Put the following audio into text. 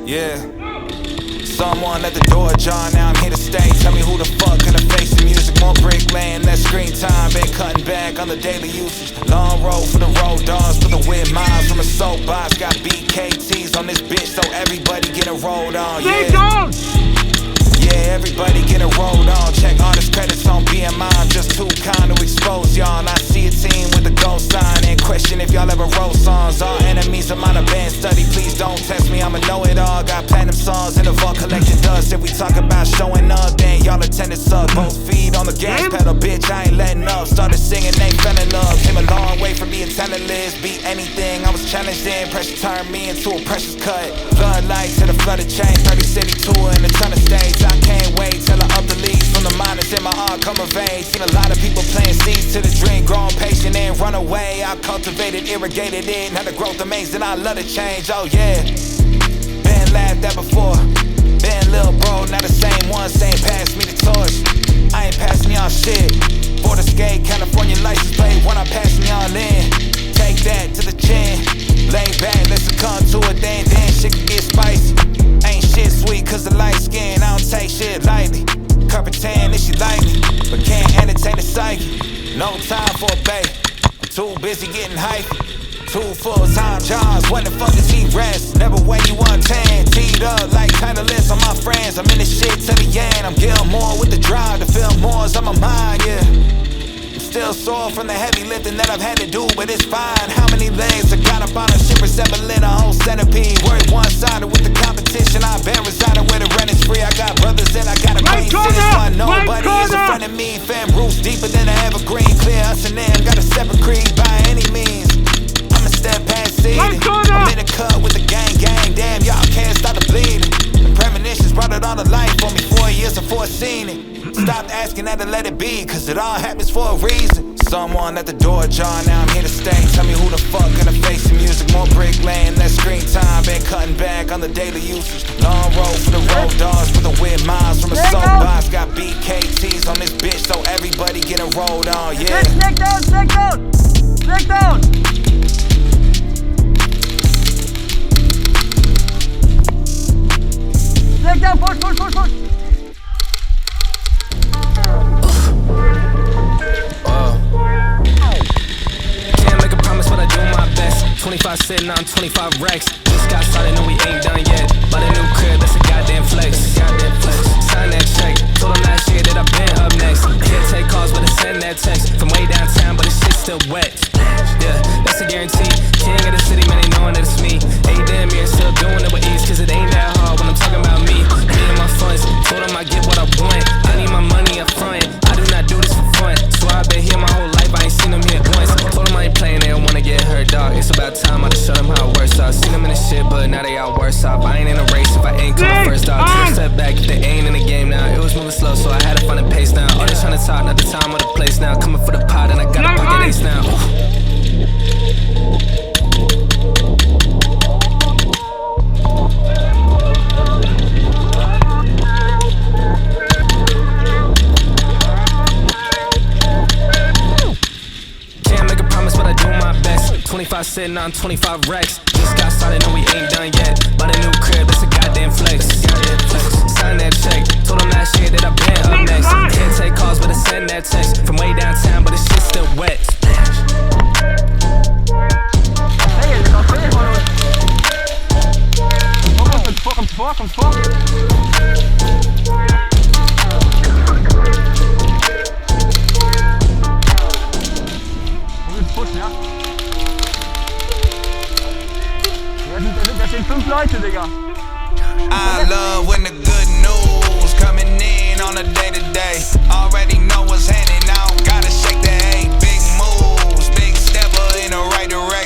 Yeah. Someone at the door, John, now I'm here to stay. Tell me who the fuck gonna face the music. More bricklaying, less screen time. Been cutting back on the daily usage. Long road for the road dogs, for the weird miles from a soapbox. Got BKTs on this bitch, so everybody getting rolled on. Yeah. Yeah, everybody getting rolled on. Check artist credits on BMI. I'm just too kind to expose y'all. And I see a team with a gold sign and question if y'all ever wrote songs. All enemies of mine a band study. Please don't test me, I'ma know it all. Got platinum songs in the vault collecting dust. If we talk about showing up, then y'all attended suck. Both feet on the gas pedal, bitch, I ain't letting up. Started singing, they fell in love. Came a long way from being talentless. Beat anything, I was challenged in. Pressure turned me into a precious cut. Floodlights hit a flooded chain. 30 city tour in a ton of states. I can't wait till I up the leaves from the minors in my art come of age. Seen a lot of people playing seeds to the dream, growing patient and run away. I cultivated, irrigated it, now the growth amazing. I love the change, oh yeah. Been laughed at before, been little bro, now the same one saying pass me the torch. I ain't passing y'all shit. Border skate, California license plate when I'm passing y'all in. Take that to the chin, lay back, let's succumb to it, then shit can get spicy. Ain't shit sweet cause the light skin, I don't take shit lightly. Cup tan if she like me, but can't entertain the psyche. No time for a bae, I'm too busy getting hyped. 2 full-time jobs, when the fuck does he rest? Never way you untan, teed up like Titleist on my friends. I'm in this shit to the end, I'm Gilmore with the drive to feel more on my mind, yeah. Still sore from the heavy lifting that I've had to do, but it's fine. How many legs I got up on a ship resembling a whole centipede? Worried one-sided with the competition. I've been residing where the rent is free. I got brothers and I got a queen city, so I know nobody is in front of me. Fam roots deeper than an evergreen. Clear us and them, got a separate creed by any means. I'ma step past seeding. I'm in the cut with the gang. Damn, y'all can't stop the bleeding. The premonitions brought it all to life for me 4 years before seeing it. Stopped asking that to let it be, cause it all happens for a reason. Someone at the door, John, now I'm here to stay. Tell me who the fuck gonna face the music. More bricklaying, less screen time. Been cutting back on the daily usage. Long road for the road dogs, for the weird miles from a soapbox. Got BKTs on this bitch, so everybody getting rolled on, yeah. Stick down, stick down! Stick down! Stick down, push! Can't make a promise, but I do my best. 25 sitting on 25 racks. Just got started, no we ain't done yet. But a new crib, that's a goddamn flex. Sign that check. Told them last year that I've been up next. Can't take calls, but I send that text from way downtown, but this shit's still wet. Yeah, that's a guarantee. King of the city, man, they knowing that it's me. Ain't damn near still doing it with ease, cause it ain't that hard when I'm talking about me. Me and my funds, told them I get what I want. I need my money up front. I do not do this for fun. So I've been here my whole life, I ain't seen them here once. Told them I ain't playing, they don't wanna get hurt, dog. It's about time I just show them how it works. So I seen them in the shit, but now they all worse off. I ain't in a race if I ain't coming first, dog. Take a step back if they ain't in the game now. It was moving slow, so I had to find a pace now. All they tryna talk, not the time or the place now. Coming for the pot, and I got a pocket ace now. Can't make a promise, but I do my best. 25 sitting on 25 racks. Just got started, no we ain't done yet. But a new crib, that's a goddamn flex. Sign that check. Told them last year that I've been up next. Can't take calls, but I send that text from way downtown, but this shit's still wet. Kom voor. Goed pushen, ja. Dat zijn 5 Leute, Digga. I love when the good news coming in on a day-to-day. Already know what's happening, I don't gotta shake the hay. Big moves, big stepper in the right direction.